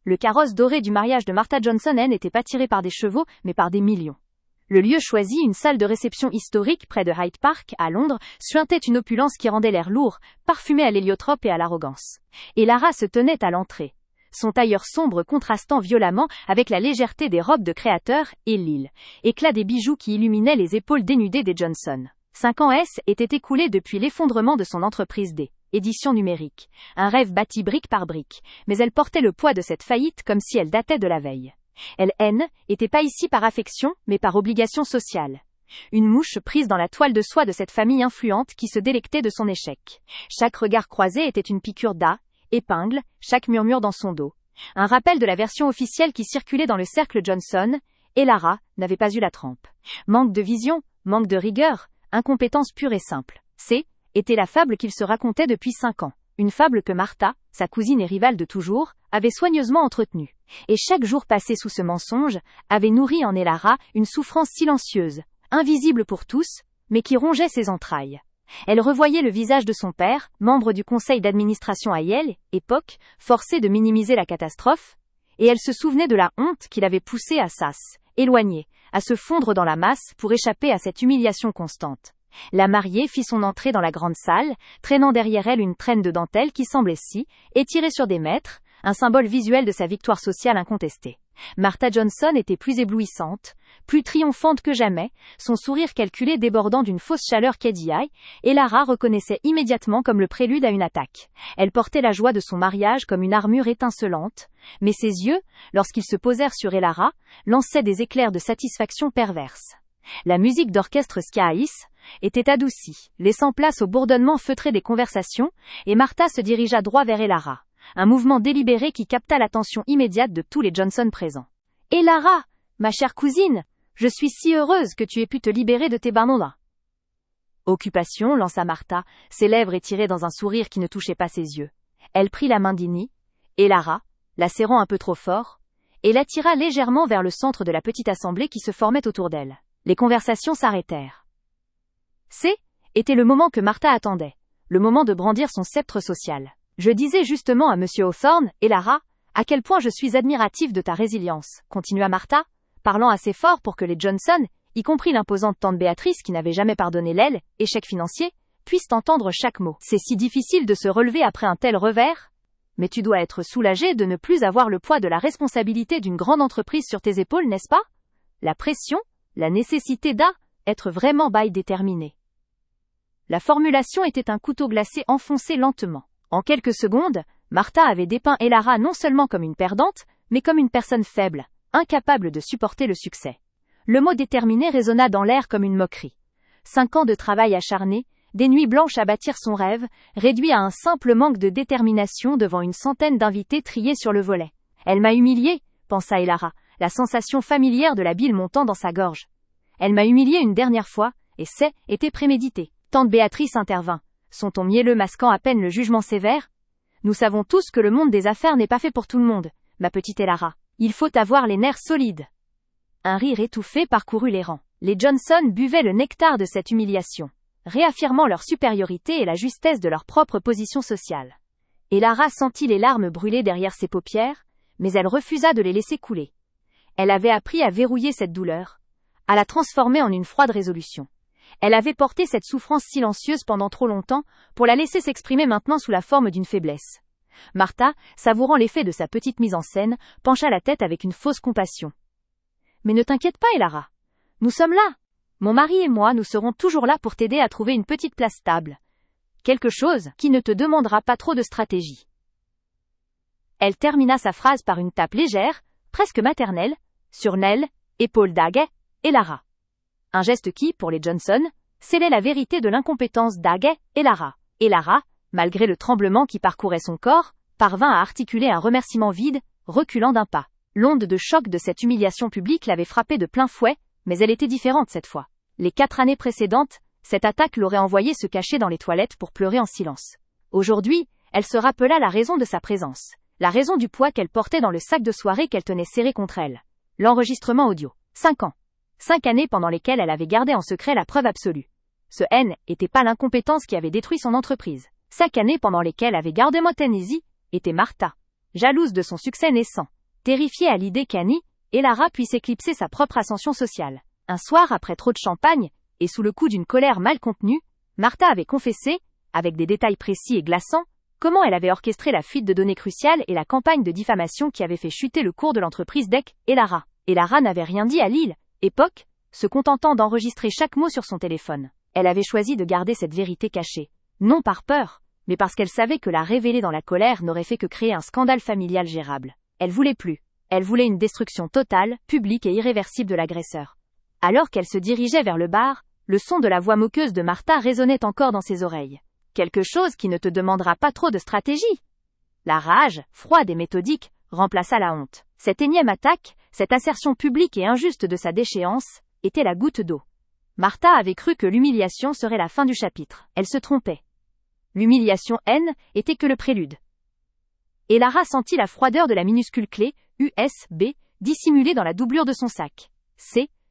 Le carrosse doré du mariage de Martha Johnson n'était pas tiré par des chevaux, mais par des millions. Le lieu choisi, une salle de réception historique près de Hyde Park, à Londres, suintait une opulence qui rendait l'air lourd, parfumé à l'héliotrope et à l'arrogance. Et Lara se tenait à l'entrée, son tailleur sombre contrastant violemment avec la légèreté des robes de créateur et éclat des bijoux qui illuminaient les épaules dénudées des Johnson. 5 ans étaient écoulés depuis l'effondrement de son entreprise d'édition numérique. Un rêve bâti brique par brique, mais elle portait le poids de cette faillite comme si elle datait de la veille. Elle était pas ici par affection, mais par obligation sociale. Une mouche prise dans la toile de soie de cette famille influente qui se délectait de son échec. Chaque regard croisé était une piqûre d'épingle, chaque murmure dans son dos. Un rappel de la version officielle qui circulait dans le cercle Johnson, et Lara n'avait pas eu la trempe. Manque de vision, manque de rigueur, incompétence pure et simple. Était la fable qu'il se racontait depuis 5 ans. Une fable que Martha, sa cousine et rivale de toujours, avait soigneusement entretenue. Et chaque jour passé sous ce mensonge, avait nourri en Lara une souffrance silencieuse, invisible pour tous, mais qui rongeait ses entrailles. Elle revoyait le visage de son père, membre du conseil d'administration à Yale, époque, forcé de minimiser la catastrophe, et elle se souvenait de la honte qui l'avait poussé à s'éloigner, à se fondre dans la masse pour échapper à cette humiliation constante. La mariée fit son entrée dans la grande salle, traînant derrière elle une traîne de dentelle qui semblait étirée sur des mètres, un symbole visuel de sa victoire sociale incontestée. Martha Johnson était plus éblouissante, plus triomphante que jamais, son sourire calculé débordant d'une fausse chaleur qu'Eddie, et Lara reconnaissait immédiatement comme le prélude à une attaque. Elle portait la joie de son mariage comme une armure étincelante, mais ses yeux, lorsqu'ils se posèrent sur Lara, lançaient des éclairs de satisfaction perverse. La musique d'orchestre Skies était adoucie, laissant place au bourdonnement feutré des conversations, et Martha se dirigea droit vers Lara. Un mouvement délibéré qui capta l'attention immédiate de tous les Johnson présents. « Et Lara, ma chère cousine, je suis si heureuse que tu aies pu te libérer de tes bannons-là. » Occupation, lança Martha, ses lèvres étirées dans un sourire qui ne touchait pas ses yeux. Elle prit la main d'Innie, et Lara, la serrant un peu trop fort, et l'attira légèrement vers le centre de la petite assemblée qui se formait autour d'elle. Les conversations s'arrêtèrent. Était le moment que Martha attendait, le moment de brandir son sceptre social. Je disais justement à Monsieur Hawthorne, et Lara, à quel point je suis admirative de ta résilience, continua Martha, parlant assez fort pour que les Johnson, y compris l'imposante tante Béatrice qui n'avait jamais pardonné échec financier, puissent entendre chaque mot. C'est si difficile de se relever après un tel revers? Mais tu dois être soulagé de ne plus avoir le poids de la responsabilité d'une grande entreprise sur tes épaules, n'est-ce pas? La pression, la nécessité d'être vraiment déterminé. La formulation était un couteau glacé enfoncé lentement. En quelques secondes, Martha avait dépeint Lara non seulement comme une perdante, mais comme une personne faible, incapable de supporter le succès. Le mot déterminé résonna dans l'air comme une moquerie. 5 ans de travail acharné, des nuits blanches à bâtir son rêve, réduit à un simple manque de détermination devant une centaine d'invités triés sur le volet. Elle m'a humiliée, pensa Lara, la sensation familière de la bile montant dans sa gorge. Elle m'a humiliée une dernière fois, et était prémédité. Tante Béatrice intervint, son ton mielleux masquant à peine le jugement sévère. Nous savons tous que le monde des affaires n'est pas fait pour tout le monde, ma petite Lara. Il faut avoir les nerfs solides. Un rire étouffé parcourut les rangs. Les Johnson buvaient le nectar de cette humiliation, réaffirmant leur supériorité et la justesse de leur propre position sociale. Et Lara sentit les larmes brûler derrière ses paupières, mais elle refusa de les laisser couler. Elle avait appris à verrouiller cette douleur, à la transformer en une froide résolution. Elle avait porté cette souffrance silencieuse pendant trop longtemps, pour la laisser s'exprimer maintenant sous la forme d'une faiblesse. Martha, savourant l'effet de sa petite mise en scène, pencha la tête avec une fausse compassion. « Mais ne t'inquiète pas, Lara. Nous sommes là. Mon mari et moi, nous serons toujours là pour t'aider à trouver une petite place stable. Quelque chose qui ne te demandera pas trop de stratégie. » Elle termina sa phrase par une tape légère, presque maternelle, sur l'épaule et Lara. Un geste qui, pour les Johnson, scellait la vérité de l'incompétence et Lara. Et Lara, malgré le tremblement qui parcourait son corps, parvint à articuler un remerciement vide, reculant d'un pas. L'onde de choc de cette humiliation publique l'avait frappée de plein fouet, mais elle était différente cette fois. Les 4 années précédentes, cette attaque l'aurait envoyée se cacher dans les toilettes pour pleurer en silence. Aujourd'hui, elle se rappela la raison de sa présence, la raison du poids qu'elle portait dans le sac de soirée qu'elle tenait serré contre elle. L'enregistrement audio. 5 ans. 5 années pendant lesquelles elle avait gardé en secret la preuve absolue. Ce n'était pas l'incompétence qui avait détruit son entreprise. 5 années pendant lesquelles avait gardé Motenesi, était Martha. jalouse de son succès naissant, terrifiée à l'idée qu'Annie, Elara puisse éclipser sa propre ascension sociale. Un soir, après trop de champagne, et sous le coup d'une colère mal contenue, Martha avait confessé, avec des détails précis et glaçants, comment elle avait orchestré la fuite de données cruciales et la campagne de diffamation qui avait fait chuter le cours de l'entreprise d'Eck, Elara. Elara n'avait rien dit à Lil, époque, se contentant d'enregistrer chaque mot sur son téléphone. Elle avait choisi de garder cette vérité cachée, non par peur, mais parce qu'elle savait que la révéler dans la colère n'aurait fait que créer un scandale familial gérable. Elle voulait plus. Elle voulait une destruction totale, publique et irréversible de l'agresseur. Alors qu'elle se dirigeait vers le bar, le son de la voix moqueuse de Martha résonnait encore dans ses oreilles. Quelque chose qui ne te demandera pas trop de stratégie. La rage, froide et méthodique, remplaça la honte. Cette énième attaque, cette assertion publique et injuste de sa déchéance, était la goutte d'eau. Martha avait cru que l'humiliation serait la fin du chapitre. Elle se trompait. L'humiliation N était que le prélude. Elara sentit la froideur de la minuscule clé, USB, dissimulée dans la doublure de son sac.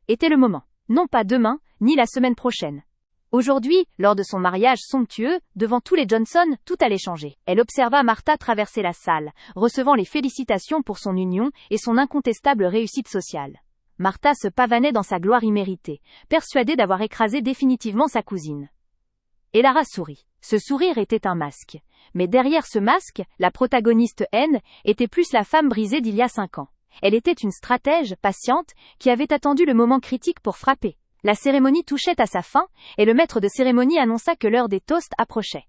Était le moment. Non pas demain, ni la semaine prochaine. Aujourd'hui, lors de son mariage somptueux, devant tous les Johnson, tout allait changer. Elle observa Martha traverser la salle, recevant les félicitations pour son union et son incontestable réussite sociale. Martha se pavanait dans sa gloire imméritée, persuadée d'avoir écrasé définitivement sa cousine. Elara sourit. Ce sourire était un masque. Mais derrière ce masque, la protagoniste N était plus la femme brisée d'il y a 5 ans. Elle était une stratège, patiente, qui avait attendu le moment critique pour frapper. La cérémonie touchait à sa fin, et le maître de cérémonie annonça que l'heure des toasts approchait.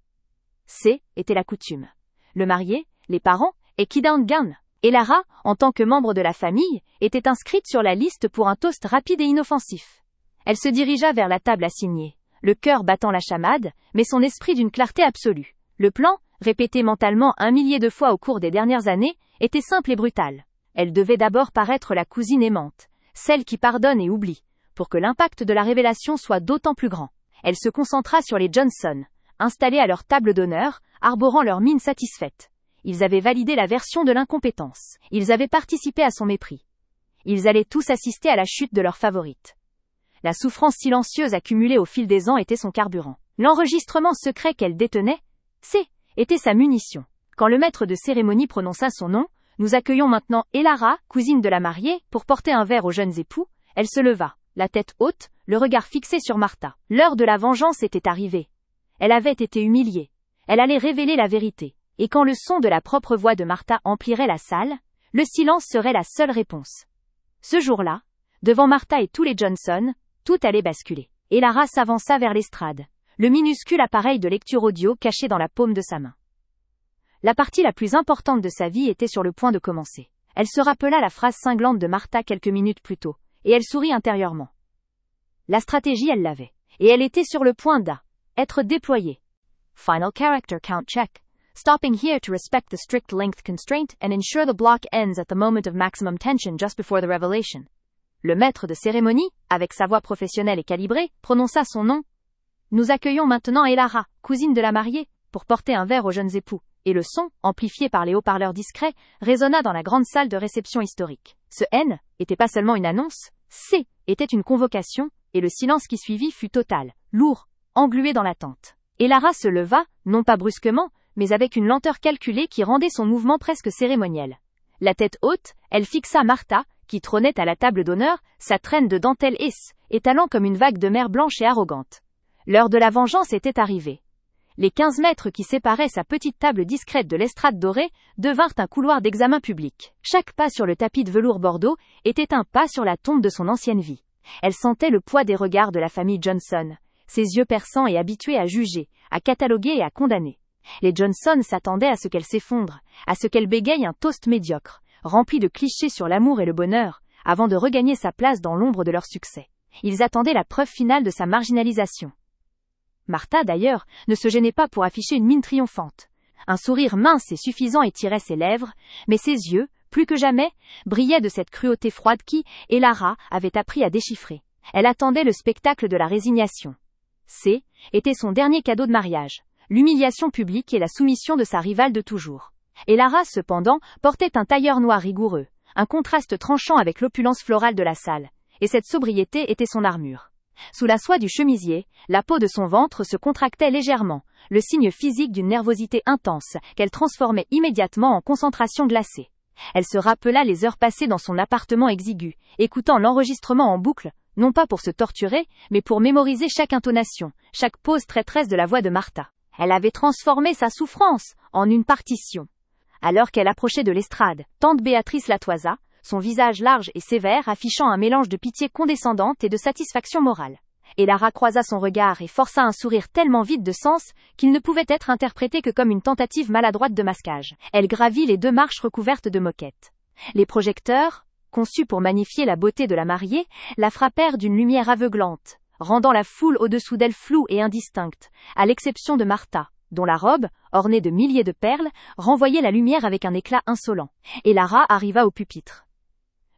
Était la coutume. Le marié, les parents, et Kidangan. Elara, en tant que membre de la famille, était inscrite sur la liste pour un toast rapide et inoffensif. Elle se dirigea vers la table assignée, le cœur battant la chamade, mais son esprit d'une clarté absolue. Le plan, répété mentalement 1 millier de fois au cours des dernières années, était simple et brutal. Elle devait d'abord paraître la cousine aimante, celle qui pardonne et oublie, pour que l'impact de la révélation soit d'autant plus grand. Elle se concentra sur les Johnson, installés à leur table d'honneur, arborant leur mine satisfaite. Ils avaient validé la version de l'incompétence. Ils avaient participé à son mépris. Ils allaient tous assister à la chute de leur favorite. La souffrance silencieuse accumulée au fil des ans était son carburant. L'enregistrement secret qu'elle détenait, était sa munition. Quand le maître de cérémonie prononça son nom, nous accueillons maintenant Elara, cousine de la mariée, pour porter un verre aux jeunes époux. Elle se leva, la tête haute, le regard fixé sur Martha. L'heure de la vengeance était arrivée. Elle avait été humiliée. Elle allait révéler la vérité. Et quand le son de la propre voix de Martha emplirait la salle, le silence serait la seule réponse. Ce jour-là, devant Martha et tous les Johnson, tout allait basculer. Elara s'avança vers l'estrade, le minuscule appareil de lecture audio caché dans la paume de sa main. La partie la plus importante de sa vie était sur le point de commencer. Elle se rappela la phrase cinglante de Martha quelques minutes plus tôt, et elle sourit intérieurement. La stratégie, elle l'avait. Et elle était sur le point d'être déployée. Final character count check. Stopping here to respect the strict length constraint and ensure the block ends at the moment of maximum tension just before the revelation. Le maître de cérémonie, avec sa voix professionnelle et calibrée, prononça son nom. Nous accueillons maintenant Elara, cousine de la mariée, pour porter un verre aux jeunes époux. Et le son, amplifié par les haut-parleurs discrets, résonna dans la grande salle de réception historique. Ce N était pas seulement une annonce, était une convocation, et le silence qui suivit fut total, lourd, englué dans l'attente. Elara se leva, non pas brusquement, mais avec une lenteur calculée qui rendait son mouvement presque cérémoniel. La tête haute, elle fixa Martha, qui trônait à la table d'honneur, sa traîne de dentelle étalant comme une vague de mer blanche et arrogante. L'heure de la vengeance était arrivée. Les 15 mètres qui séparaient sa petite table discrète de l'estrade dorée devinrent un couloir d'examen public. Chaque pas sur le tapis de velours bordeaux était un pas sur la tombe de son ancienne vie. Elle sentait le poids des regards de la famille Johnson, ses yeux perçants et habitués à juger, à cataloguer et à condamner. Les Johnson s'attendaient à ce qu'elle s'effondre, à ce qu'elle bégaye un toast médiocre, rempli de clichés sur l'amour et le bonheur, avant de regagner sa place dans l'ombre de leur succès. Ils attendaient la preuve finale de sa marginalisation. Martha, d'ailleurs, ne se gênait pas pour afficher une mine triomphante. Un sourire mince et suffisant étirait ses lèvres, mais ses yeux, plus que jamais, brillaient de cette cruauté froide qui, Elara, avait appris à déchiffrer. Elle attendait le spectacle de la résignation. Était son dernier cadeau de mariage, l'humiliation publique et la soumission de sa rivale de toujours. Elara, cependant, portait un tailleur noir rigoureux, un contraste tranchant avec l'opulence florale de la salle, et cette sobriété était son armure. Sous la soie du chemisier, la peau de son ventre se contractait légèrement, le signe physique d'une nervosité intense, qu'elle transformait immédiatement en concentration glacée. Elle se rappela les heures passées dans son appartement exigu, écoutant l'enregistrement en boucle, non pas pour se torturer, mais pour mémoriser chaque intonation, chaque pause traîtresse de la voix de Martha. Elle avait transformé sa souffrance en une partition. Alors qu'elle approchait de l'estrade, tante Béatrice la toisa, son visage large et sévère affichant un mélange de pitié condescendante et de satisfaction morale. Et Lara croisa son regard et força un sourire tellement vide de sens qu'il ne pouvait être interprété que comme une tentative maladroite de masquage. Elle gravit les 2 marches recouvertes de moquettes. Les projecteurs, conçus pour magnifier la beauté de la mariée, la frappèrent d'une lumière aveuglante, rendant la foule au-dessous d'elle floue et indistincte, à l'exception de Martha, dont la robe, ornée de milliers de perles, renvoyait la lumière avec un éclat insolent. Et Lara arriva au pupitre.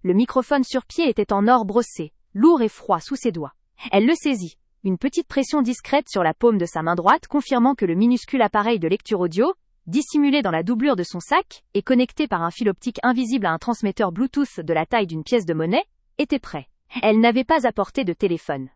Le microphone sur pied était en or brossé, lourd et froid sous ses doigts. Elle le saisit, une petite pression discrète sur la paume de sa main droite confirmant que le minuscule appareil de lecture audio, dissimulé dans la doublure de son sac et connecté par un fil optique invisible à un transmetteur Bluetooth de la taille d'une pièce de monnaie, était prêt. Elle n'avait pas apporté de téléphone.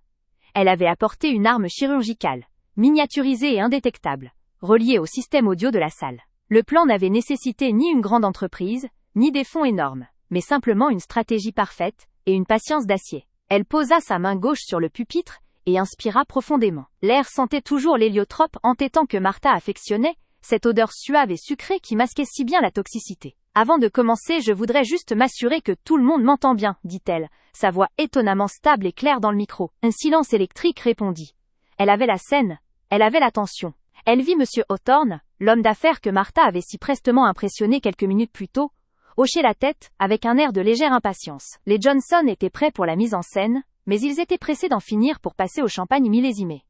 Elle avait apporté une arme chirurgicale, miniaturisée et indétectable, reliée au système audio de la salle. Le plan n'avait nécessité ni une grande entreprise, ni des fonds énormes, mais simplement une stratégie parfaite et une patience d'acier. Elle posa sa main gauche sur le pupitre et inspira profondément. L'air sentait toujours l'héliotrope entêtant que Martha affectionnait, cette odeur suave et sucrée qui masquait si bien la toxicité. Avant de commencer, je voudrais juste m'assurer que tout le monde m'entend bien, dit-elle, sa voix étonnamment stable et claire dans le micro. Un silence électrique répondit. Elle avait la scène, elle avait l'attention. Elle vit M. Hawthorne, l'homme d'affaires que Martha avait si prestement impressionné quelques minutes plus tôt, hocher la tête, avec un air de légère impatience. Les Johnson étaient prêts pour la mise en scène, mais ils étaient pressés d'en finir pour passer au champagne millésimé.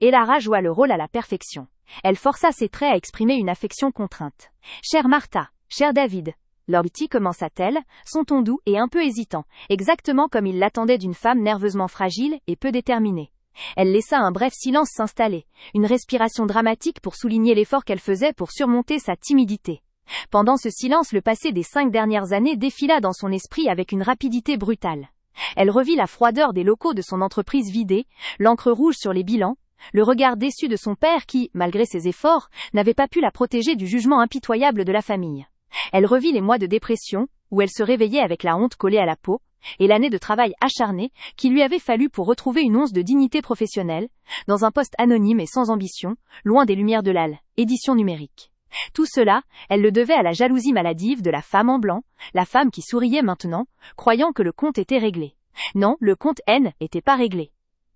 Et Lara joua le rôle à la perfection. Elle força ses traits à exprimer une affection contrainte. « Chère Martha, cher David », Lord T commença-t-elle, son ton doux et un peu hésitant, exactement comme il l'attendait d'une femme nerveusement fragile et peu déterminée. Elle laissa un bref silence s'installer, une respiration dramatique pour souligner l'effort qu'elle faisait pour surmonter sa timidité. Pendant ce silence, le passé des 5 dernières années défila dans son esprit avec une rapidité brutale. Elle revit la froideur des locaux de son entreprise vidée, l'encre rouge sur les bilans, le regard déçu de son père qui, malgré ses efforts, n'avait pas pu la protéger du jugement impitoyable de la famille. Elle revit les mois de dépression, où elle se réveillait avec la honte collée à la peau, et l'année de travail acharné qu'il lui avait fallu pour retrouver une once de dignité professionnelle, dans un poste anonyme et sans ambition, loin des lumières de l'AL, édition numérique. Tout cela, elle le devait à la jalousie maladive de la femme en blanc, la femme qui souriait maintenant, croyant que le compte était réglé. Non, le compte N n'était pas réglé.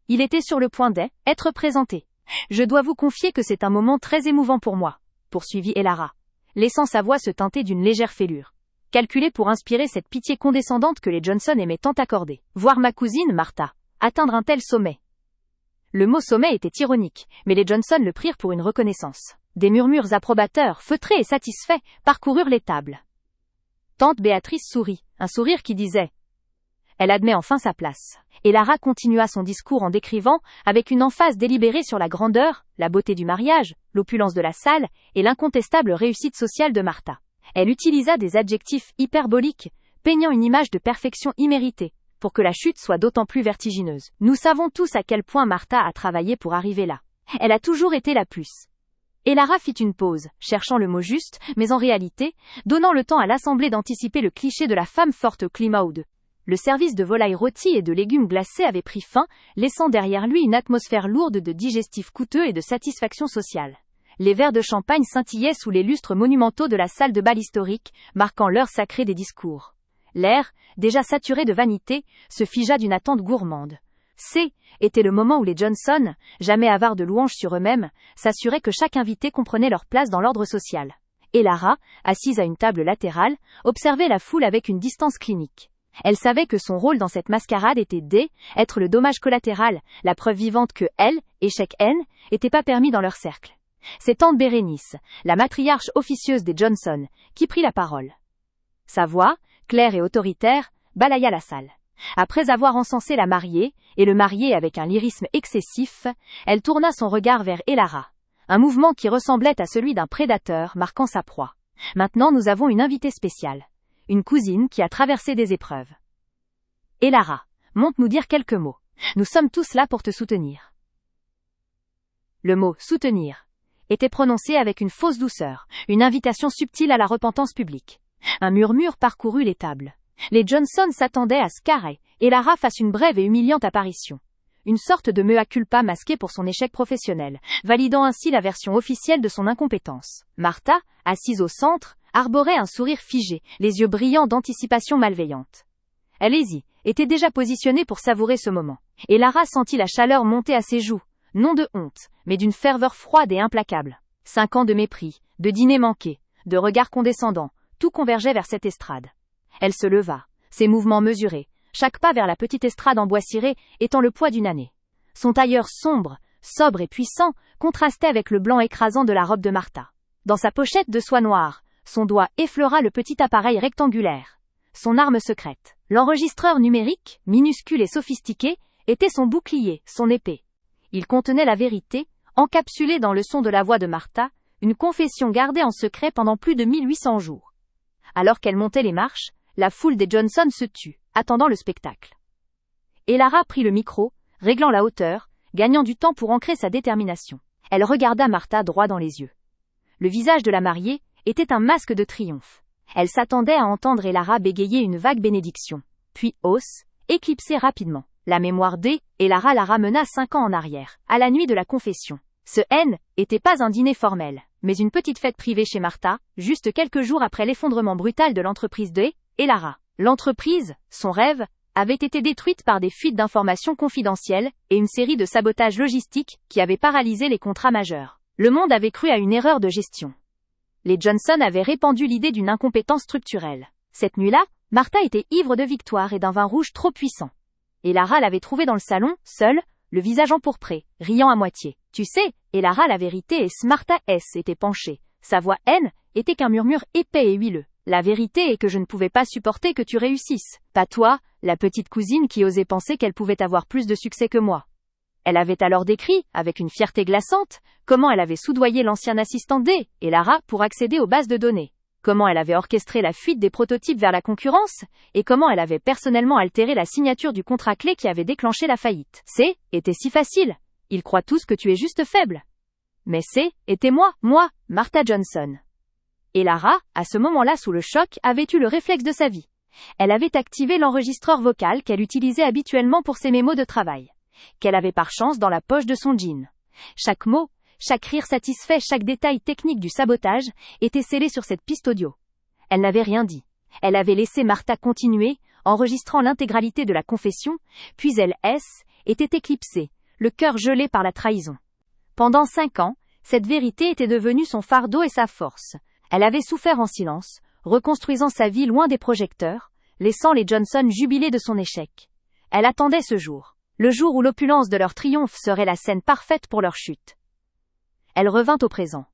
Il était sur le point d'être présenté. Je dois vous confier que c'est un moment très émouvant pour moi, poursuivit Elara, laissant sa voix se teinter d'une légère fêlure, calculée pour inspirer cette pitié condescendante que les Johnson aimaient tant accorder. Voir ma cousine, Martha, atteindre un tel sommet. Le mot sommet était ironique, mais les Johnson le prirent pour une reconnaissance. Des murmures approbateurs, feutrés et satisfaits, parcoururent les tables. Tante Béatrice sourit, un sourire qui disait « Elle admet enfin sa place ». Et Lara continua son discours en décrivant, avec une emphase délibérée sur la grandeur, la beauté du mariage, l'opulence de la salle et l'incontestable réussite sociale de Martha. Elle utilisa des adjectifs hyperboliques, peignant une image de perfection imméritée, pour que la chute soit d'autant plus vertigineuse. Nous savons tous à quel point Martha a travaillé pour arriver là. Elle a toujours été la plus. Et Lara fit une pause, cherchant le mot juste, mais en réalité, donnant le temps à l'assemblée d'anticiper le cliché de la femme forte au climat ou le service de volailles rôties et de légumes glacés avait pris fin, laissant derrière lui une atmosphère lourde de digestifs coûteux et de satisfaction sociale. Les verres de champagne scintillaient sous les lustres monumentaux de la salle de bal historique, marquant l'heure sacrée des discours. L'air, déjà saturé de vanité, se figea d'une attente gourmande. Était le moment où les Johnson, jamais avares de louanges sur eux-mêmes, s'assuraient que chaque invité comprenait leur place dans l'ordre social. Et Lara, assise à une table latérale, observait la foule avec une distance clinique. Elle savait que son rôle dans cette mascarade était être le dommage collatéral, la preuve vivante que elle, échec N, n'étaient pas permis dans leur cercle. C'est tante Bérénice, la matriarche officieuse des Johnson, qui prit la parole. Sa voix, claire et autoritaire, balaya la salle. Après avoir encensé la mariée, et le marié avec un lyrisme excessif, elle tourna son regard vers Elara. Un mouvement qui ressemblait à celui d'un prédateur marquant sa proie. Maintenant nous avons une invitée spéciale. Une cousine qui a traversé des épreuves. Elara, monte nous dire quelques mots. Nous sommes tous là pour te soutenir. Le mot « soutenir » était prononcé avec une fausse douceur, une invitation subtile à la repentance publique. Un murmure parcourut les tables. Les Johnson s'attendaient à ce qu'Harry et Lara fassent une brève et humiliante apparition. Une sorte de mea culpa masqué pour son échec professionnel, validant ainsi la version officielle de son incompétence. Martha, assise au centre, arborait un sourire figé, les yeux brillants d'anticipation malveillante. Elle était déjà positionnée pour savourer ce moment. Et Lara sentit la chaleur monter à ses joues, non de honte, mais d'une ferveur froide et implacable. 5 ans de mépris, de dîners manqués, de regards condescendants, tout convergeait vers cette estrade. Elle se leva, ses mouvements mesurés, chaque pas vers la petite estrade en bois ciré étant le poids d'une année. Son tailleur sombre, sobre et puissant, contrastait avec le blanc écrasant de la robe de Martha. Dans sa pochette de soie noire, son doigt effleura le petit appareil rectangulaire. Son arme secrète. L'enregistreur numérique, minuscule et sophistiqué, était son bouclier, son épée. Il contenait la vérité, encapsulée dans le son de la voix de Martha, une confession gardée en secret pendant plus de 1800 jours. Alors qu'elle montait les marches, la foule des Johnson se tut, attendant le spectacle. Et Lara prit le micro, réglant la hauteur, gagnant du temps pour ancrer sa détermination. Elle regarda Martha droit dans les yeux. Le visage de la mariée était un masque de triomphe. Elle s'attendait à entendre Lara bégayer une vague bénédiction, puis hausse, éclipsée rapidement. La mémoire Lara la ramena 5 ans en arrière, à la nuit de la confession. Ce n'était pas un dîner formel, mais une petite fête privée chez Martha, juste quelques jours après l'effondrement brutal de l'entreprise Lara. L'entreprise, son rêve, avait été détruite par des fuites d'informations confidentielles et une série de sabotages logistiques qui avaient paralysé les contrats majeurs. Le monde avait cru à une erreur de gestion. Les Johnson avaient répandu l'idée d'une incompétence structurelle. Cette nuit-là, Martha était ivre de victoire et d'un vin rouge trop puissant. Et Lara l'avait trouvée dans le salon, seule, le visage empourpré, riant à moitié. Tu sais, et Lara la vérité et Martha était penchée. Sa voix était qu'un murmure épais et huileux. La vérité est que je ne pouvais pas supporter que tu réussisses. Pas toi, la petite cousine qui osait penser qu'elle pouvait avoir plus de succès que moi. Elle avait alors décrit, avec une fierté glaçante, comment elle avait soudoyé l'ancien assistant et Lara pour accéder aux bases de données. Comment elle avait orchestré la fuite des prototypes vers la concurrence, et comment elle avait personnellement altéré la signature du contrat clé qui avait déclenché la faillite. C'était si facile. Ils croient tous que tu es juste faible. Mais était moi, Martha Johnson. Et Lara, à ce moment-là sous le choc, avait eu le réflexe de sa vie. Elle avait activé l'enregistreur vocal qu'elle utilisait habituellement pour ses mémos de travail, qu'elle avait par chance dans la poche de son jean. Chaque mot, chaque rire satisfait, chaque détail technique du sabotage était scellé sur cette piste audio. Elle n'avait rien dit. Elle avait laissé Martha continuer, enregistrant l'intégralité de la confession, puis elle était éclipsée, le cœur gelé par la trahison. Pendant 5 ans, cette vérité était devenue son fardeau et sa force. Elle avait souffert en silence, reconstruisant sa vie loin des projecteurs, laissant les Johnson jubiler de son échec. Elle attendait ce jour, le jour où l'opulence de leur triomphe serait la scène parfaite pour leur chute. Elle revint au présent.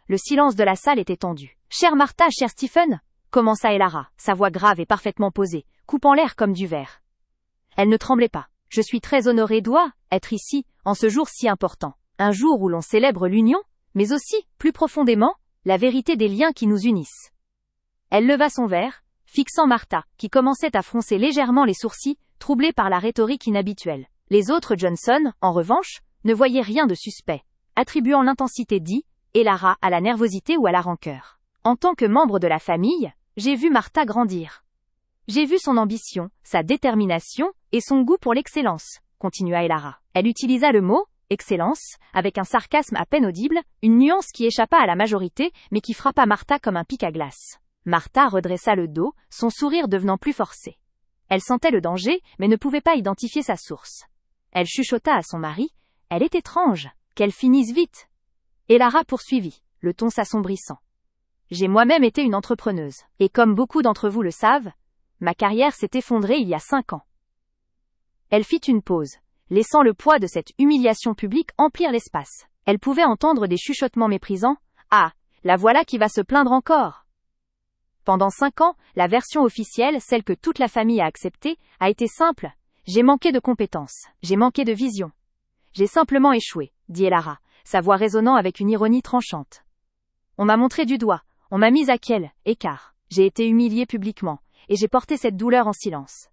Le silence de la salle était tendu. « Chère Martha, cher Stephen » commença Lara, sa voix grave et parfaitement posée, coupant l'air comme du verre. Elle ne tremblait pas. « Je suis très honorée d'être ici, en ce jour si important. Un jour où l'on célèbre l'union, mais aussi, plus profondément, la vérité des liens qui nous unissent. » Elle leva son verre, fixant Martha, qui commençait à froncer légèrement les sourcils, troublée par la rhétorique inhabituelle. Les autres Johnson, en revanche, ne voyaient rien de suspect, attribuant l'intensité et Lara à la nervosité ou à la rancœur. En tant que membre de la famille, j'ai vu Martha grandir. J'ai vu son ambition, sa détermination et son goût pour l'excellence, continua Lara. Elle utilisa le mot « excellence » avec un sarcasme à peine audible, une nuance qui échappa à la majorité mais qui frappa Martha comme un pic à glace. Martha redressa le dos, son sourire devenant plus forcé. Elle sentait le danger, mais ne pouvait pas identifier sa source. Elle chuchota à son mari « Elle est étrange, qu'elle finisse vite !» Et Lara poursuivit, le ton s'assombrissant. « J'ai moi-même été une entrepreneuse, et comme beaucoup d'entre vous le savent, ma carrière s'est effondrée il y a 5 ans. » Elle fit une pause, laissant le poids de cette humiliation publique emplir l'espace. Elle pouvait entendre des chuchotements méprisants. « Ah, la voilà qui va se plaindre encore !» Pendant 5 ans, la version officielle, celle que toute la famille a acceptée, a été simple. J'ai manqué de compétences. J'ai manqué de vision. J'ai simplement échoué, dit Lara, sa voix résonnant avec une ironie tranchante. On m'a montré du doigt. On m'a mise à quel écart. J'ai été humiliée publiquement, et j'ai porté cette douleur en silence.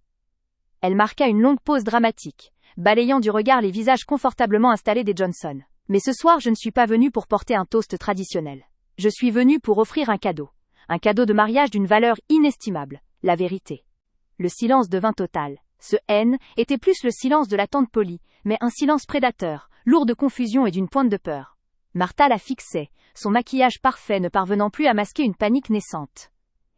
Elle marqua une longue pause dramatique, balayant du regard les visages confortablement installés des Johnson. Mais ce soir, je ne suis pas venue pour porter un toast traditionnel. Je suis venue pour offrir un cadeau. Un cadeau de mariage d'une valeur inestimable, la vérité. Le silence devint total. Ce N était plus le silence de l'attente polie, mais un silence prédateur, lourd de confusion et d'une pointe de peur. Martha la fixait, son maquillage parfait ne parvenant plus à masquer une panique naissante.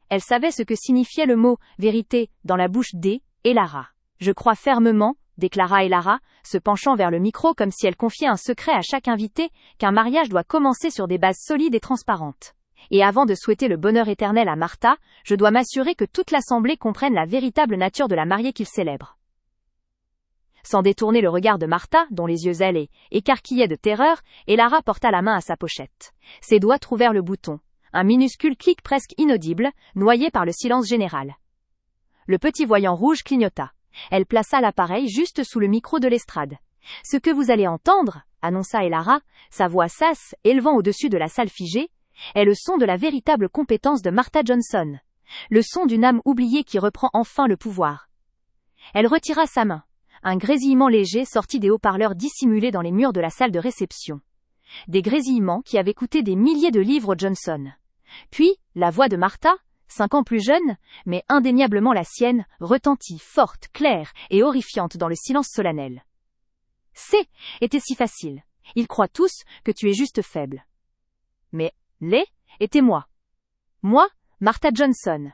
Elle savait ce que signifiait le mot « vérité » dans la bouche d'Elara. « Je crois fermement », déclara Elara, se penchant vers le micro comme si elle confiait un secret à chaque invité, qu'un mariage doit commencer sur des bases solides et transparentes. Et avant de souhaiter le bonheur éternel à Martha, je dois m'assurer que toute l'assemblée comprenne la véritable nature de la mariée qu'il célèbre. Sans détourner le regard de Martha, dont les yeux ailés, écarquillaient de terreur, Elara porta la main à sa pochette. Ses doigts trouvèrent le bouton. Un minuscule clic presque inaudible, noyé par le silence général. Le petit voyant rouge clignota. Elle plaça l'appareil juste sous le micro de l'estrade. « Ce que vous allez entendre, » annonça Elara, sa voix sasse, élevant au-dessus de la salle figée, est le son de la véritable compétence de Martha Johnson. Le son d'une âme oubliée qui reprend enfin le pouvoir. Elle retira sa main. Un grésillement léger sortit des haut-parleurs dissimulés dans les murs de la salle de réception. Des grésillements qui avaient coûté des milliers de livres aux Johnson. Puis, la voix de Martha, 5 ans plus jeune, mais indéniablement la sienne, retentit, forte, claire et horrifiante dans le silence solennel. « C'est, était si facile. Ils croient tous que tu es juste faible. Mais, était moi. Moi, Martha Johnson. »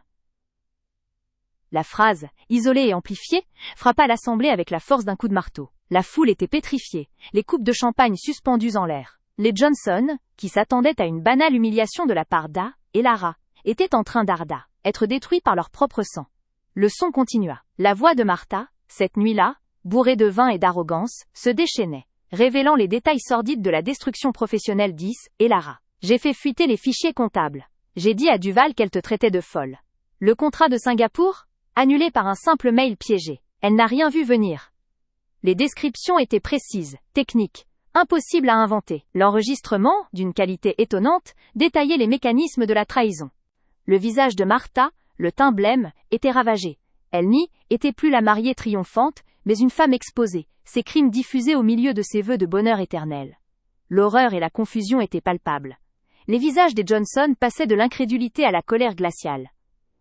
La phrase, isolée et amplifiée, frappa l'assemblée avec la force d'un coup de marteau. La foule était pétrifiée, les coupes de champagne suspendues en l'air. Les Johnson, qui s'attendaient à une banale humiliation de la part d'Elara, étaient en train d'être détruits par leur propre sang. Le son continua. La voix de Martha, cette nuit-là, bourrée de vin et d'arrogance, se déchaînait, révélant les détails sordides de la destruction professionnelle d'Elara. J'ai fait fuiter les fichiers comptables. J'ai dit à Duval qu'elle te traitait de folle. Le contrat de Singapour? Annulé par un simple mail piégé. Elle n'a rien vu venir. Les descriptions étaient précises, techniques, impossibles à inventer. L'enregistrement, d'une qualité étonnante, détaillait les mécanismes de la trahison. Le visage de Martha, le teint blême, était ravagé. Elle n'y était plus la mariée triomphante, mais une femme exposée, ses crimes diffusés au milieu de ses vœux de bonheur éternel. L'horreur et la confusion étaient palpables. Les visages des Johnson passaient de l'incrédulité à la colère glaciale.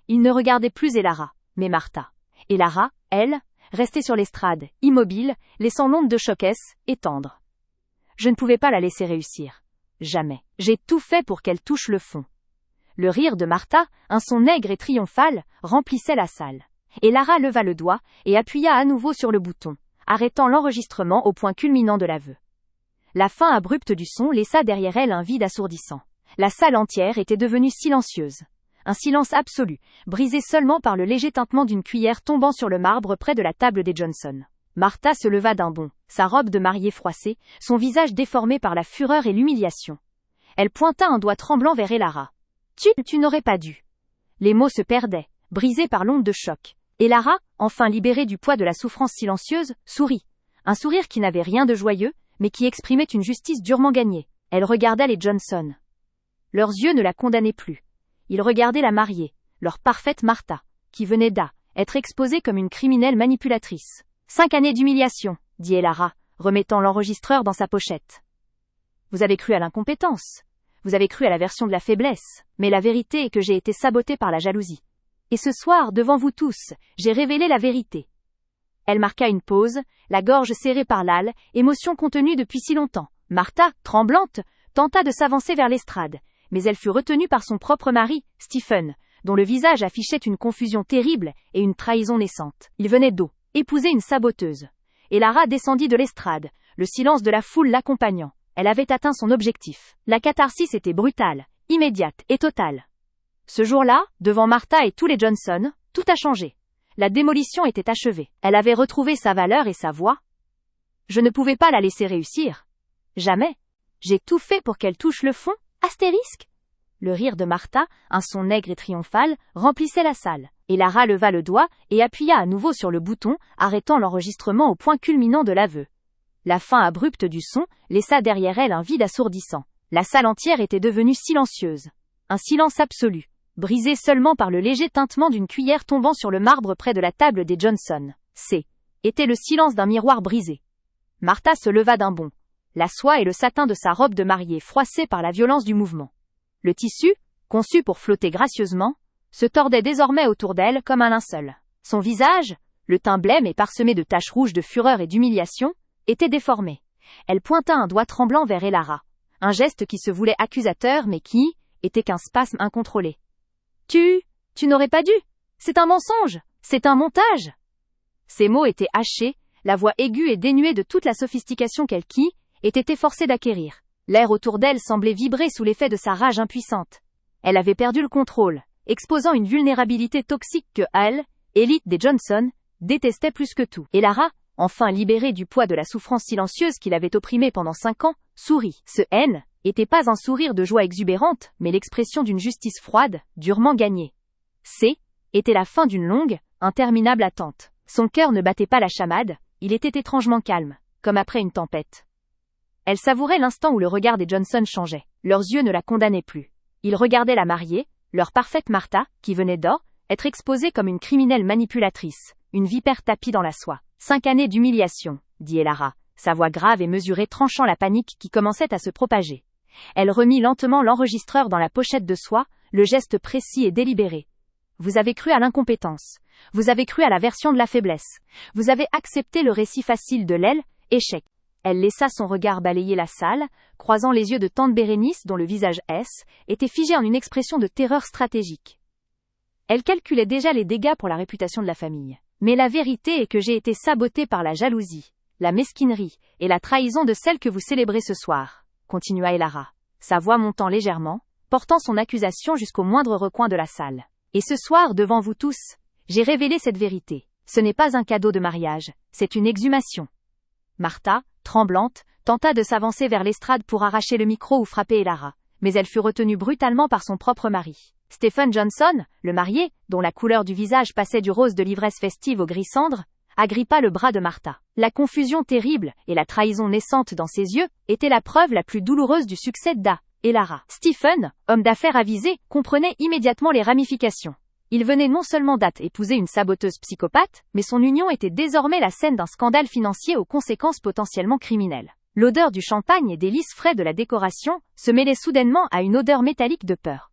Ils ne regardaient plus Elara, mais Martha. Elara, elle, restait sur l'estrade, immobile, laissant l'onde de choquesse étendre. Je ne pouvais pas la laisser réussir. Jamais. J'ai tout fait pour qu'elle touche le fond. Le rire de Martha, un son aigre et triomphal, remplissait la salle. Elara leva le doigt et appuya à nouveau sur le bouton, arrêtant l'enregistrement au point culminant de l'aveu. La fin abrupte du son laissa derrière elle un vide assourdissant. La salle entière était devenue silencieuse. Un silence absolu, brisé seulement par le léger tintement d'une cuillère tombant sur le marbre près de la table des Johnson. Martha se leva d'un bond, sa robe de mariée froissée, son visage déformé par la fureur et l'humiliation. Elle pointa un doigt tremblant vers Elara. « Tu n'aurais pas dû. » Les mots se perdaient, brisés par l'onde de choc. Elara, enfin libérée du poids de la souffrance silencieuse, sourit. Un sourire qui n'avait rien de joyeux, mais qui exprimait une justice durement gagnée. Elle regarda les Johnson. Leurs yeux ne la condamnaient plus. Ils regardaient la mariée, leur parfaite Martha, qui venait d'être exposée comme une criminelle manipulatrice. 5 années d'humiliation, dit Elara, remettant l'enregistreur dans sa pochette. Vous avez cru à l'incompétence. Vous avez cru à la version de la faiblesse. Mais la vérité est que j'ai été sabotée par la jalousie. Et ce soir, devant vous tous, j'ai révélé la vérité. Elle marqua une pause, la gorge serrée par l'âle, émotion contenue depuis si longtemps. Martha, tremblante, tenta de s'avancer vers l'estrade, mais elle fut retenue par son propre mari, Stephen, dont le visage affichait une confusion terrible et une trahison naissante. Il venait d'épouser une saboteuse. Elara descendit de l'estrade, le silence de la foule l'accompagnant. Elle avait atteint son objectif. La catharsis était brutale, immédiate et totale. Ce jour-là, devant Martha et tous les Johnson, tout a changé. La démolition était achevée. Elle avait retrouvé sa valeur et sa voix. Je ne pouvais pas la laisser réussir. Jamais. J'ai tout fait pour qu'elle touche le fond, astérisque. Le rire de Martha, un son aigre et triomphal, remplissait la salle. Elara leva le doigt et appuya à nouveau sur le bouton, arrêtant l'enregistrement au point culminant de l'aveu. La fin abrupte du son laissa derrière elle un vide assourdissant. La salle entière était devenue silencieuse. Un silence absolu, brisé seulement par le léger tintement d'une cuillère tombant sur le marbre près de la table des Johnson. était le silence d'un miroir brisé. Martha se leva d'un bond. La soie et le satin de sa robe de mariée froissés par la violence du mouvement. Le tissu, conçu pour flotter gracieusement, se tordait désormais autour d'elle comme un linceul. Son visage, le teint blême et parsemé de taches rouges de fureur et d'humiliation, était déformé. Elle pointa un doigt tremblant vers Elara. Un geste qui se voulait accusateur mais qui était qu'un spasme incontrôlé. Tu n'aurais pas dû. C'est un mensonge. C'est un montage. Ces mots étaient hachés, la voix aiguë et dénuée de toute la sophistication qu'elle était efforcée d'acquérir. L'air autour d'elle semblait vibrer sous l'effet de sa rage impuissante. Elle avait perdu le contrôle, exposant une vulnérabilité toxique que elle, élite des Johnson, détestait plus que tout. Elara, enfin libérée du poids de la souffrance silencieuse qui l'avait opprimée pendant 5 ans, sourit. Ce haine était pas un sourire de joie exubérante, mais l'expression d'une justice froide, durement gagnée. Était la fin d'une longue, interminable attente. Son cœur ne battait pas la chamade, il était étrangement calme, comme après une tempête. Elle savourait l'instant où le regard des Johnson changeait. Leurs yeux ne la condamnaient plus. Ils regardaient la mariée, leur parfaite Martha, qui venait être exposée comme une criminelle manipulatrice, une vipère tapie dans la soie. 5 années d'humiliation, dit Elara, sa voix grave et mesurée tranchant la panique qui commençait à se propager. Elle remit lentement l'enregistreur dans la pochette de soie, le geste précis et délibéré. Vous avez cru à l'incompétence. Vous avez cru à la version de la faiblesse. Vous avez accepté le récit facile de l'échec. Elle laissa son regard balayer la salle, croisant les yeux de tante Bérénice dont le visage était figé en une expression de terreur stratégique. Elle calculait déjà les dégâts pour la réputation de la famille. Mais la vérité est que j'ai été sabotée par la jalousie, la mesquinerie et la trahison de celle que vous célébrez ce soir, continua Elara, sa voix montant légèrement, portant son accusation jusqu'au moindre recoin de la salle. Et ce soir, devant vous tous, j'ai révélé cette vérité. Ce n'est pas un cadeau de mariage, c'est une exhumation. Martha, tremblante, tenta de s'avancer vers l'estrade pour arracher le micro ou frapper Elara, mais elle fut retenue brutalement par son propre mari. Stephen Johnson, le marié, dont la couleur du visage passait du rose de l'ivresse festive au gris cendre, agrippa le bras de Martha. La confusion terrible et la trahison naissante dans ses yeux étaient la preuve la plus douloureuse du succès d'Elara. Stephen, homme d'affaires avisé, comprenait immédiatement les ramifications. Il venait non seulement d'épouser une saboteuse psychopathe, mais son union était désormais la scène d'un scandale financier aux conséquences potentiellement criminelles. L'odeur du champagne et des lys frais de la décoration se mêlait soudainement à une odeur métallique de peur.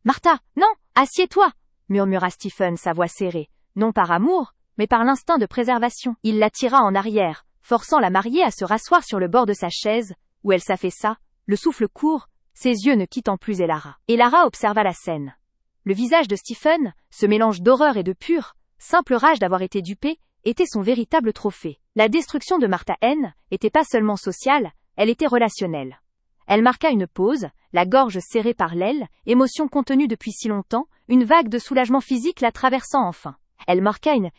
« Martha, non, assieds-toi !» murmura Stephen, sa voix serrée, non par amour, mais par l'instinct de préservation. Il la tira en arrière, forçant la mariée à se rasseoir sur le bord de sa chaise, où elle s'affaissa, le souffle court, ses yeux ne quittant plus Elara. Elara observa la scène. Le visage de Stephen, ce mélange d'horreur et de pure, simple rage d'avoir été dupé, était son véritable trophée. La destruction de Martha N était pas seulement sociale, elle était relationnelle. Elle marqua une pause, la gorge serrée par l'aile, émotion contenue depuis si longtemps, une vague de soulagement physique la traversant enfin. Elle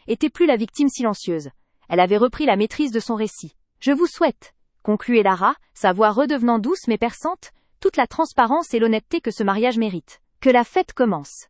était plus la victime silencieuse. Elle avait repris la maîtrise de son récit. « Je vous souhaite », conclut Elara, sa voix redevenant douce mais perçante, toute la transparence et l'honnêteté que ce mariage mérite. Que la fête commence.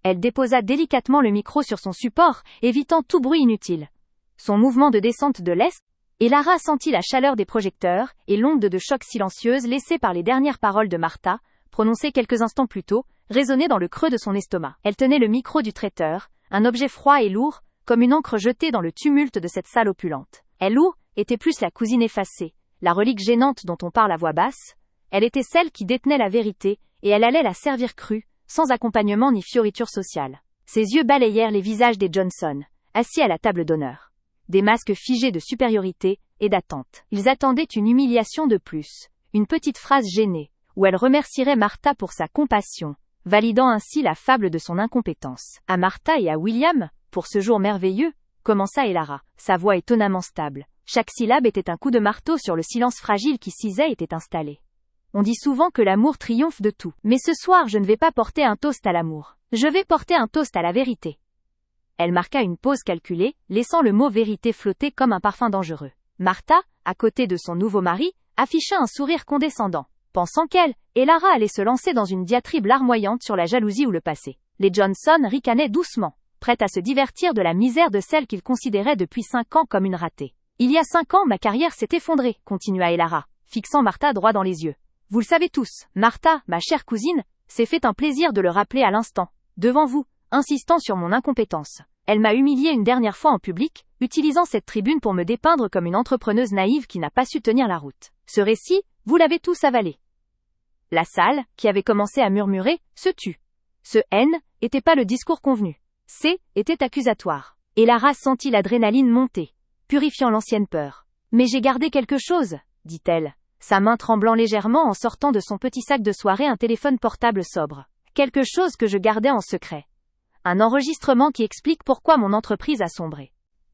Elle déposa délicatement le micro sur son support, évitant tout bruit inutile. Son mouvement de descente de l'est, Elara sentit la chaleur des projecteurs et l'onde de choc silencieuse laissée par les dernières paroles de Martha, prononcées quelques instants plus tôt, résonner dans le creux de son estomac. Elle tenait le micro du traiteur, un objet froid et lourd, comme une encre jetée dans le tumulte de cette salle opulente. Elle était plus la cousine effacée, la relique gênante dont on parle à voix basse. Elle était celle qui détenait la vérité, et elle allait la servir crue, sans accompagnement ni fioriture sociale. Ses yeux balayèrent les visages des Johnson, assis à la table d'honneur. Des masques figés de supériorité et d'attente. Ils attendaient une humiliation de plus, une petite phrase gênée, où elle remercierait Martha pour sa compassion, validant ainsi la fable de son incompétence. À Martha et à William, pour ce jour merveilleux, commença Elara, sa voix étonnamment stable. Chaque syllabe était un coup de marteau sur le silence fragile qui s'isait était installé. On dit souvent que l'amour triomphe de tout. Mais ce soir, je ne vais pas porter un toast à l'amour. Je vais porter un toast à la vérité. Elle marqua une pause calculée, laissant le mot vérité flotter comme un parfum dangereux. Martha, à côté de son nouveau mari, afficha un sourire condescendant, pensant Elara allait se lancer dans une diatribe larmoyante sur la jalousie ou le passé. Les Johnson ricanaient doucement, prêtes à se divertir de la misère de celle qu'ils considéraient depuis 5 ans comme une ratée. Il y a 5 ans, ma carrière s'est effondrée, continua Elara, fixant Martha droit dans les yeux. Vous le savez tous, Martha, ma chère cousine, s'est fait un plaisir de le rappeler à l'instant, devant vous, insistant sur mon incompétence. Elle m'a humiliée une dernière fois en public, utilisant cette tribune pour me dépeindre comme une entrepreneuse naïve qui n'a pas su tenir la route. Ce récit, vous l'avez tous avalé. » La salle, qui avait commencé à murmurer, se tut. Ce « N » était pas le discours convenu. C était accusatoire. Et Lara sentit l'adrénaline monter, purifiant l'ancienne peur. « Mais j'ai gardé quelque chose, » dit-elle, sa main tremblant légèrement en sortant de son petit sac de soirée un téléphone portable sobre. Quelque chose que je gardais en secret. Un enregistrement qui explique pourquoi mon entreprise a sombré.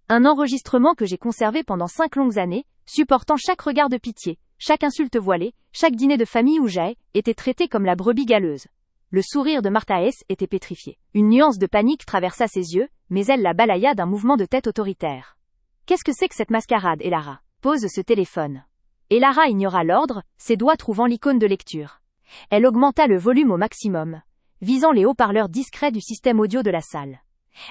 Un enregistrement que j'ai conservé pendant 5 longues années, supportant chaque regard de pitié, chaque insulte voilée, chaque dîner de famille où j'ai été traitée comme la brebis galeuse. Le sourire de Martha S. était pétrifié. Une nuance de panique traversa ses yeux, mais elle la balaya d'un mouvement de tête autoritaire. Qu'est-ce que c'est que cette mascarade, Elara ? Pose ce téléphone. Elara ignora l'ordre, ses doigts trouvant l'icône de lecture. Elle augmenta le volume au maximum, visant les haut-parleurs discrets du système audio de la salle.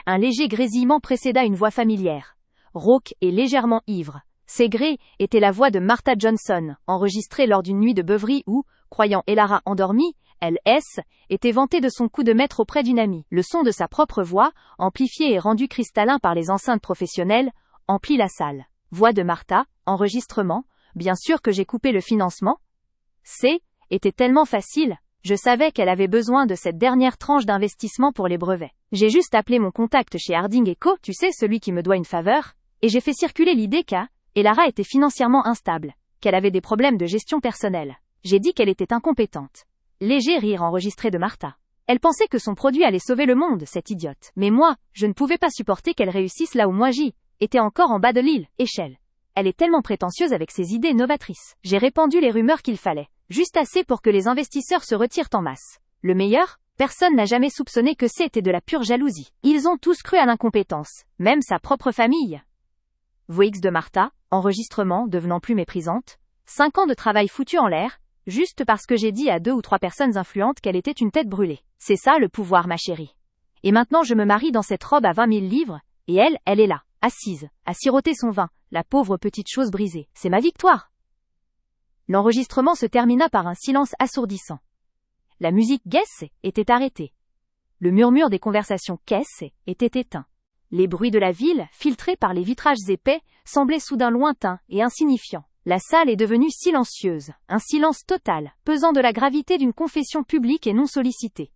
Un léger grésillement précéda une voix familière, rauque et légèrement ivre. Ces grès était la voix de Martha Johnson, enregistrée lors d'une nuit de beuverie où, croyant Elara endormie, L.S. était vantée de son coup de maître auprès d'une amie. Le son de sa propre voix, amplifié et rendu cristallin par les enceintes professionnelles, emplit la salle. Voix de Martha, enregistrement, bien sûr que j'ai coupé le financement. Était tellement facile, je savais qu'elle avait besoin de cette dernière tranche d'investissement pour les brevets. J'ai juste appelé mon contact chez Harding & Co, tu sais, celui qui me doit une faveur, et j'ai fait circuler l'idée Elara était financièrement instable, qu'elle avait des problèmes de gestion personnelle. J'ai dit qu'elle était incompétente. Léger rire enregistré de Martha. Elle pensait que son produit allait sauver le monde, cette idiote. Mais moi, je ne pouvais pas supporter qu'elle réussisse là où moi j'y étais encore en bas de l'île, échelle. Elle est tellement prétentieuse avec ses idées novatrices. J'ai répandu les rumeurs qu'il fallait, juste assez pour que les investisseurs se retirent en masse. Le meilleur, personne n'a jamais soupçonné que c'était de la pure jalousie. Ils ont tous cru à l'incompétence, même sa propre famille. Voix de Martha, enregistrement devenant plus méprisante. 5 ans de travail foutu en l'air, juste parce que j'ai dit à 2 ou 3 personnes influentes qu'elle était une tête brûlée. C'est ça le pouvoir, ma chérie. Et maintenant je me marie dans cette robe à 20 000 livres, et elle est là, assise, à siroter son vin, la pauvre petite chose brisée. C'est ma victoire. L'enregistrement se termina par un silence assourdissant. La musique Guess était arrêtée. Le murmure des conversations Guess était éteint. Les bruits de la ville, filtrés par les vitrages épais, semblaient soudain lointains et insignifiants. La salle est devenue silencieuse, un silence total, pesant de la gravité d'une confession publique et non sollicitée.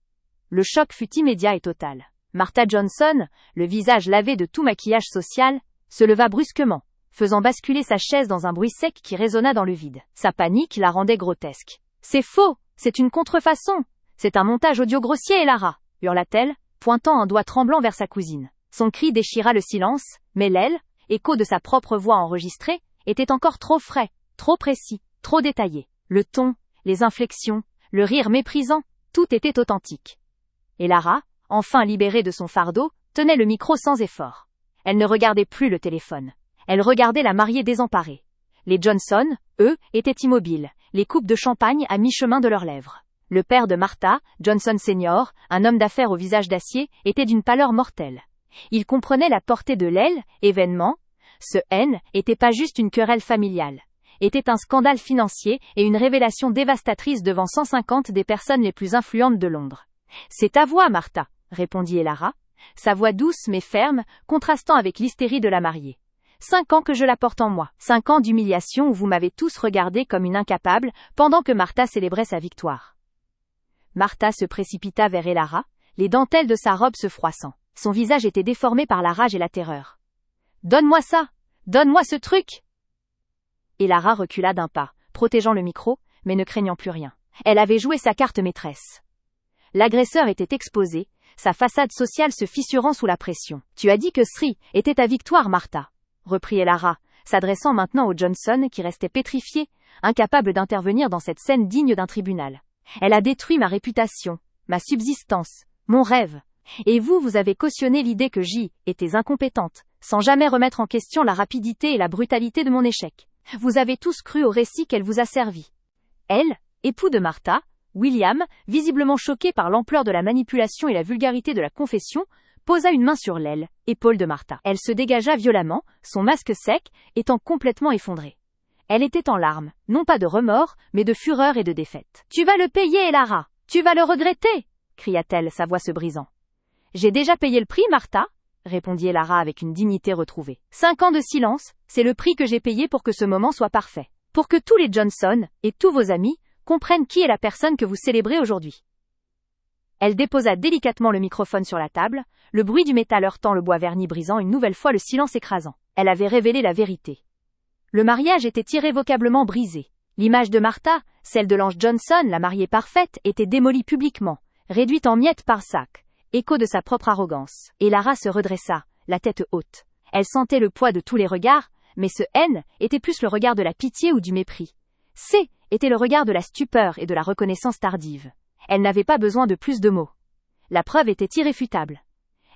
Le choc fut immédiat et total. Martha Johnson, le visage lavé de tout maquillage social, se leva brusquement, faisant basculer sa chaise dans un bruit sec qui résonna dans le vide. Sa panique la rendait grotesque. « C'est faux, c'est une contrefaçon, c'est un montage audio grossier, Elara !» hurla-t-elle, pointant un doigt tremblant vers sa cousine. Son cri déchira le silence, mais l'aile, écho de sa propre voix enregistrée, était encore trop frais, trop précis, trop détaillé. Le ton, les inflexions, le rire méprisant, tout était authentique. Et Lara, enfin libérée de son fardeau, tenait le micro sans effort. Elle ne regardait plus le téléphone. Elle regardait la mariée désemparée. Les Johnson, eux, étaient immobiles, les coupes de champagne à mi-chemin de leurs lèvres. Le père de Martha, Johnson Senior, un homme d'affaires au visage d'acier, était d'une pâleur mortelle. Il comprenait la portée de l'événement. Ce N était pas juste une querelle familiale. Était un scandale financier et une révélation dévastatrice devant 150 des personnes les plus influentes de Londres. « C'est ta voix, Martha », répondit Elara, sa voix douce mais ferme, contrastant avec l'hystérie de la mariée. 5 ans que je la porte en moi. 5 ans d'humiliation où vous m'avez tous regardée comme une incapable, pendant que Martha célébrait sa victoire. Martha se précipita vers Elara, les dentelles de sa robe se froissant. Son visage était déformé par la rage et la terreur. « Donne-moi ça! Donne-moi ce truc !» Elara recula d'un pas, protégeant le micro, mais ne craignant plus rien. Elle avait joué sa carte maîtresse. L'agresseur était exposé, sa façade sociale se fissurant sous la pression. « Tu as dit que Sri était ta victoire, Martha !» reprit Elara, s'adressant maintenant aux Johnson qui restaient pétrifiés, incapables d'intervenir dans cette scène digne d'un tribunal. « Elle a détruit ma réputation, ma subsistance, mon rêve. Et vous avez cautionné l'idée que j'y étais incompétente, sans jamais remettre en question la rapidité et la brutalité de mon échec. Vous avez tous cru au récit qu'elle vous a servi. » Elle, époux de Martha, William, visiblement choqué par l'ampleur de la manipulation et la vulgarité de la confession, posa une main sur l'épaule de Martha. Elle se dégagea violemment, son masque sec étant complètement effondré. Elle était en larmes, non pas de remords, mais de fureur et de défaite. « Tu vas le payer, Elara! Tu vas le regretter !» cria-t-elle, sa voix se brisant. « J'ai déjà payé le prix, Martha !» répondit Elara avec une dignité retrouvée. 5 ans de silence, c'est le prix que j'ai payé pour que ce moment soit parfait. Pour que tous les Johnson, et tous vos amis, comprennent qui est la personne que vous célébrez aujourd'hui. Elle déposa délicatement le microphone sur la table, le bruit du métal heurtant le bois verni brisant une nouvelle fois le silence écrasant. Elle avait révélé la vérité. Le mariage était irrévocablement brisé. L'image de Martha, celle de l'ange Johnson, la mariée parfaite, était démolie publiquement, réduite en miettes par sac, écho de sa propre arrogance. Elara se redressa, la tête haute. Elle sentait le poids de tous les regards, mais ce N était plus le regard de la pitié ou du mépris. C était le regard de la stupeur et de la reconnaissance tardive. Elle n'avait pas besoin de plus de mots. La preuve était irréfutable.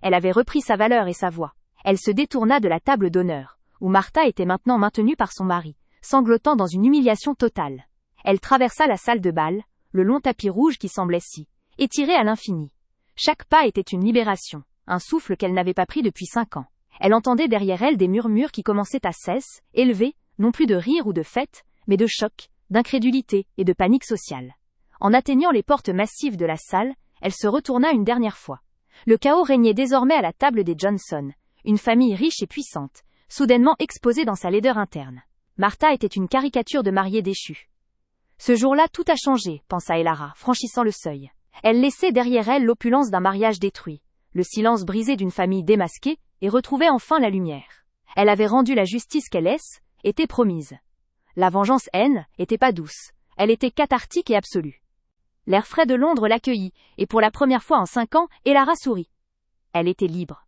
Elle avait repris sa valeur et sa voix. Elle se détourna de la table d'honneur, où Martha était maintenant maintenue par son mari, sanglotant dans une humiliation totale. Elle traversa la salle de bal, le long tapis rouge qui semblait si étiré à l'infini. Chaque pas était une libération, un souffle qu'elle n'avait pas pris depuis 5 ans. Elle entendait derrière elle des murmures qui commençaient à cesse, élevés, non plus de rire ou de fête, mais de choc, d'incrédulité et de panique sociale. En atteignant les portes massives de la salle, elle se retourna une dernière fois. Le chaos régnait désormais à la table des Johnson, une famille riche et puissante, soudainement exposée dans sa laideur interne. Martha était une caricature de mariée déchue. Ce jour-là, tout a changé, pensa Elara, franchissant le seuil. Elle laissait derrière elle l'opulence d'un mariage détruit, le silence brisé d'une famille démasquée, et retrouvait enfin la lumière. Elle avait rendu la justice qu'elle était promise. La vengeance était pas douce, elle était cathartique et absolue. L'air frais de Londres l'accueillit, et pour la première fois en 5 ans, Elara sourit. Elle était libre.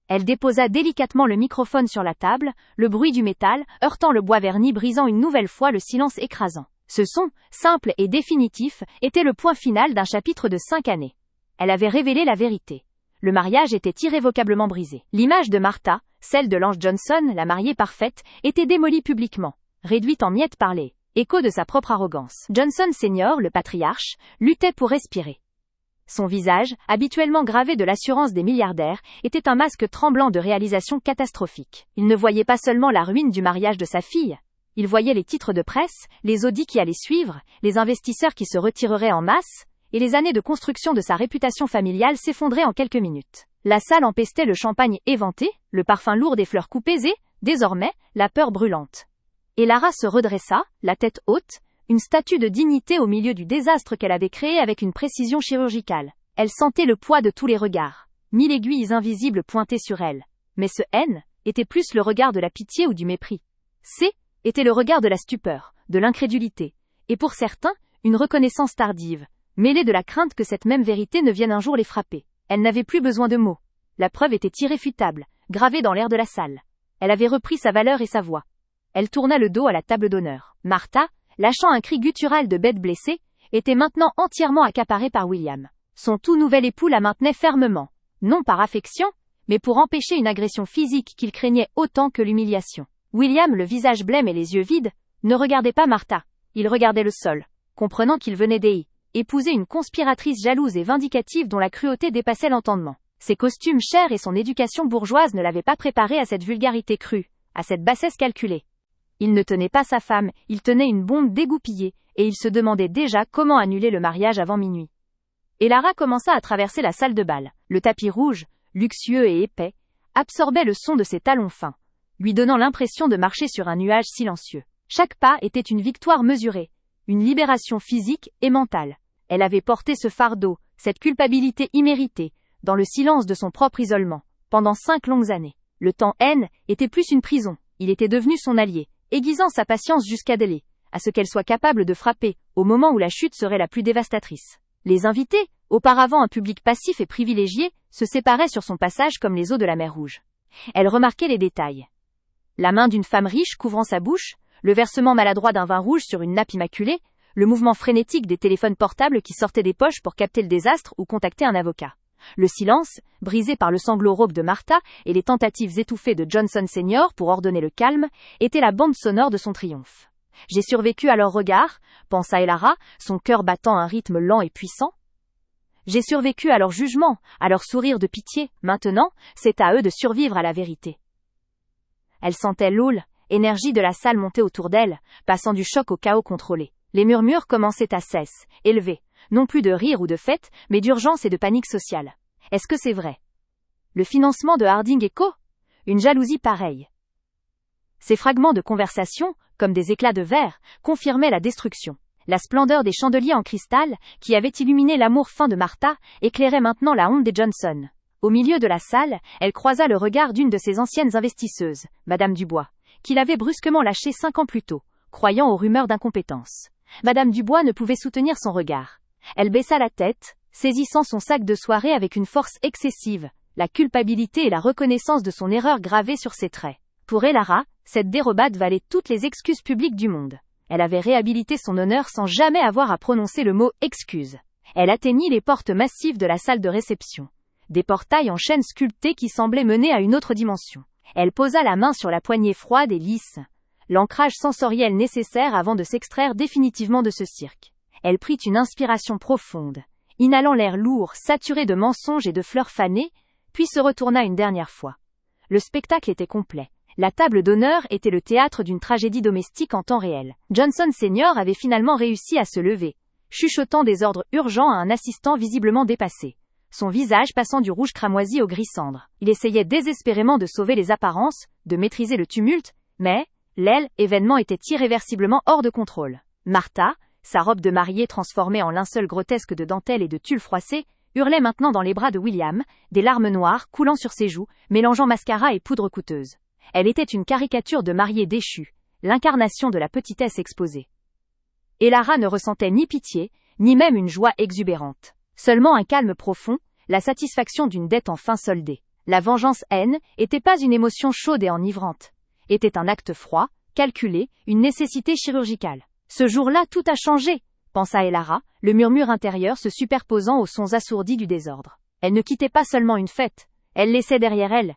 Elle déposa délicatement le microphone sur la table, le bruit du métal, heurtant le bois verni brisant une nouvelle fois le silence écrasant. Ce son, simple et définitif, était le point final d'un chapitre de 5 années. Elle avait révélé la vérité. Le mariage était irrévocablement brisé. L'image de Martha, celle de l'ange Johnson, la mariée parfaite, était démolie publiquement, réduite en miettes par les échos de sa propre arrogance. Johnson Senior, le patriarche, luttait pour respirer. Son visage, habituellement gravé de l'assurance des milliardaires, était un masque tremblant de réalisations catastrophiques. Il ne voyait pas seulement la ruine du mariage de sa fille. Il voyait les titres de presse, les audits qui allaient suivre, les investisseurs qui se retireraient en masse, et les années de construction de sa réputation familiale s'effondraient en quelques minutes. La salle empestait le champagne éventé, le parfum lourd des fleurs coupées et, désormais, la peur brûlante. Elara se redressa, la tête haute, une statue de dignité au milieu du désastre qu'elle avait créé avec une précision chirurgicale. Elle sentait le poids de tous les regards, 1000 aiguilles invisibles pointées sur elle. Mais ce N était plus le regard de la pitié ou du mépris. C était le regard de la stupeur, de l'incrédulité, et pour certains, une reconnaissance tardive, mêlée de la crainte que cette même vérité ne vienne un jour les frapper. Elle n'avait plus besoin de mots. La preuve était irréfutable, gravée dans l'air de la salle. Elle avait repris sa valeur et sa voix. Elle tourna le dos à la table d'honneur. Martha, lâchant un cri guttural de bête blessée, était maintenant entièrement accaparée par William. Son tout nouvel époux la maintenait fermement, non par affection, mais pour empêcher une agression physique qu'il craignait autant que l'humiliation. William, le visage blême et les yeux vides, ne regardait pas Martha. Il regardait le sol, comprenant qu'il venait d'épouser une conspiratrice jalouse et vindicative dont la cruauté dépassait l'entendement. Ses costumes chers et son éducation bourgeoise ne l'avaient pas préparé à cette vulgarité crue, à cette bassesse calculée. Il ne tenait pas sa femme, il tenait une bombe dégoupillée, et il se demandait déjà comment annuler le mariage avant minuit. Elara commença à traverser la salle de bal. Le tapis rouge, luxueux et épais, absorbait le son de ses talons fins, lui donnant l'impression de marcher sur un nuage silencieux. Chaque pas était une victoire mesurée, une libération physique et mentale. Elle avait porté ce fardeau, cette culpabilité imméritée, dans le silence de son propre isolement, pendant 5 longues années. Le temps était plus une prison, il était devenu son allié, aiguisant sa patience jusqu'à délai, à ce qu'elle soit capable de frapper, au moment où la chute serait la plus dévastatrice. Les invités, auparavant un public passif et privilégié, se séparaient sur son passage comme les eaux de la mer Rouge. Elle remarquait les détails. La main d'une femme riche couvrant sa bouche, le versement maladroit d'un vin rouge sur une nappe immaculée, le mouvement frénétique des téléphones portables qui sortaient des poches pour capter le désastre ou contacter un avocat. Le silence, brisé par le sanglot rauque de Martha et les tentatives étouffées de Johnson Senior pour ordonner le calme, était la bande sonore de son triomphe. J'ai survécu à leur regard, pensa Elara, son cœur battant un rythme lent et puissant. J'ai survécu à leur jugement, à leur sourire de pitié. Maintenant, c'est à eux de survivre à la vérité. Elle sentait l'énergie de la salle monter autour d'elle, passant du choc au chaos contrôlé. Les murmures commençaient à cesse, élevés, non plus de rire ou de fête, mais d'urgence et de panique sociale. Est-ce que c'est vrai? Le financement de Harding & Co? Une jalousie pareille. Ces fragments de conversation, comme des éclats de verre, confirmaient la destruction. La splendeur des chandeliers en cristal, qui avaient illuminé l'amour fin de Martha, éclairait maintenant la honte des Johnson. Au milieu de la salle, elle croisa le regard d'une de ses anciennes investisseuses, Madame Dubois, qui l'avait brusquement lâchée 5 ans plus tôt, croyant aux rumeurs d'incompétence. Madame Dubois ne pouvait soutenir son regard. Elle baissa la tête, saisissant son sac de soirée avec une force excessive, la culpabilité et la reconnaissance de son erreur gravée sur ses traits. Pour Elara, cette dérobade valait toutes les excuses publiques du monde. Elle avait réhabilité son honneur sans jamais avoir à prononcer le mot « excuse ». Elle atteignit les portes massives de la salle de réception. Des portails en chêne sculpté qui semblaient mener à une autre dimension. Elle posa la main sur la poignée froide et lisse, l'ancrage sensoriel nécessaire avant de s'extraire définitivement de ce cirque. Elle prit une inspiration profonde, inhalant l'air lourd, saturé de mensonges et de fleurs fanées, puis se retourna une dernière fois. Le spectacle était complet. La table d'honneur était le théâtre d'une tragédie domestique en temps réel. Johnson Senior avait finalement réussi à se lever, chuchotant des ordres urgents à un assistant visiblement dépassé, son visage passant du rouge cramoisi au gris cendre. Il essayait désespérément de sauver les apparences, de maîtriser le tumulte, mais, l'événement était irréversiblement hors de contrôle. Martha, sa robe de mariée transformée en linceul grotesque de dentelle et de tulle froissée, hurlait maintenant dans les bras de William, des larmes noires coulant sur ses joues, mélangeant mascara et poudre coûteuse. Elle était une caricature de mariée déchue, l'incarnation de la petitesse exposée. Elara ne ressentait ni pitié, ni même une joie exubérante. Seulement un calme profond, la satisfaction d'une dette enfin soldée. La vengeance-haine était pas une émotion chaude et enivrante. Était un acte froid, calculé, une nécessité chirurgicale. Ce jour-là tout a changé, pensa Elara, le murmure intérieur se superposant aux sons assourdis du désordre. Elle ne quittait pas seulement une fête, elle laissait derrière elle